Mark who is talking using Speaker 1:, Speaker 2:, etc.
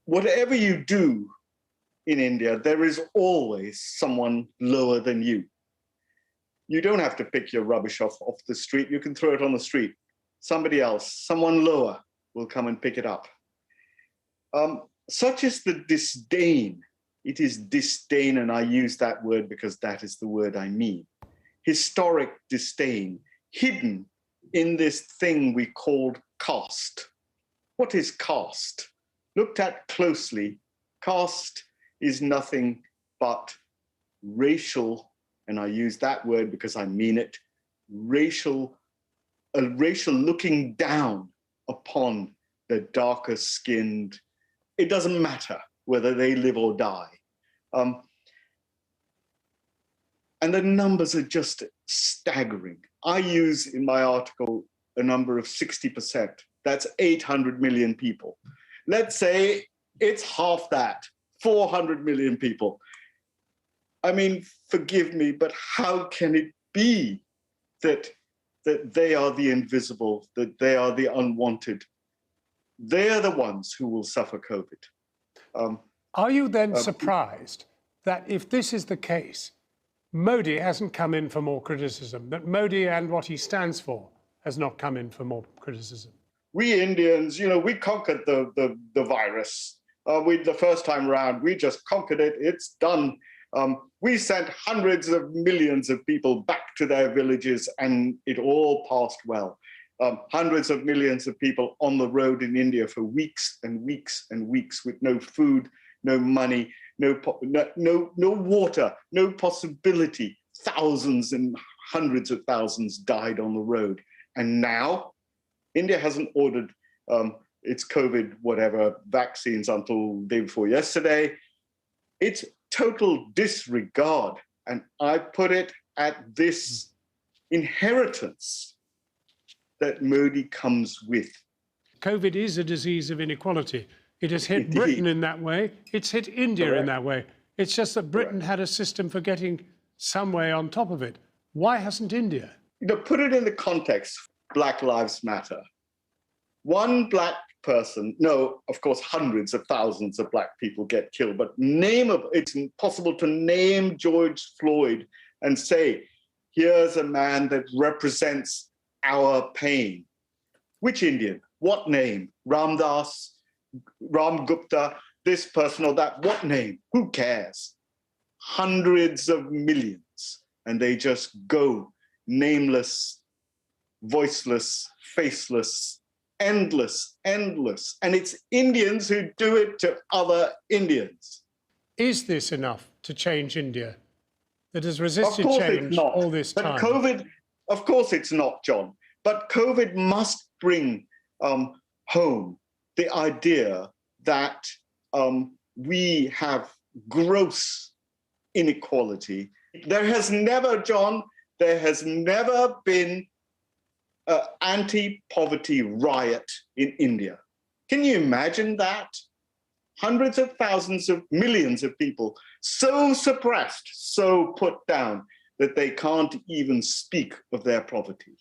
Speaker 1: whatever you do in India, there is always someone lower than you. You don't have to pick your rubbish off the street. You can throw it on the street. Somebody else, someone lower, will come and pick it up. Such is the disdain. It is disdain, and I use that word because that is the word I mean. Historic disdain, hidden in this thing we called caste. What is caste? Looked at closely, caste is nothing but racial, and I use that word because I mean it, a racial looking down upon the darker skinned. It doesn't matter whether they live or die. And the numbers are just staggering. I use in my article a number of 60%. That's 800 million people. Let's say it's half that, 400 million people. I mean, forgive me, but how can it be that they are the invisible, that they are the unwanted? They're the ones who will suffer COVID.
Speaker 2: Are you then surprised that if this is the case, Modi hasn't come in for more criticism, that Modi and what he stands for has not come in for more criticism?
Speaker 1: We Indians, we conquered the virus. The first time around, we just conquered it. It's done. We sent hundreds of millions of people back to their villages, and it all passed well. Hundreds of millions of people on the road in India for weeks and weeks and weeks with no food, no money, no water, no possibility. Thousands and hundreds of thousands died on the road. And now, India hasn't ordered its COVID whatever vaccines until the day before yesterday. It's total disregard. And I put it at this inheritance that Modi comes with.
Speaker 2: COVID is a disease of inequality. It has hit
Speaker 1: Indeed.
Speaker 2: Britain in that way. It's hit India
Speaker 1: Correct.
Speaker 2: in that way. It's just that Britain had a system for getting some way on top of it. Why hasn't India?
Speaker 1: Put it in the context, Black Lives Matter. One black person, no, of course, hundreds of thousands of black people get killed, but it's impossible to name George Floyd and say, here's a man that represents our pain. Which Indian? What name? Ramdas, Ram Gupta, this person or that? What name? Who cares? Hundreds of millions, and they just go nameless, voiceless, faceless, endless. And it's Indians who do it to other Indians.
Speaker 2: Is this enough to change India, that has resisted
Speaker 1: Of course
Speaker 2: change
Speaker 1: it's not.
Speaker 2: all this time?
Speaker 1: But COVID, of course it's not, John. But COVID must bring home the idea that we have gross inequality. There has never, John, there has never been an anti-poverty riot in India. Can you imagine that? Hundreds of thousands of millions of people so suppressed, so put down that they can't even speak of their poverty.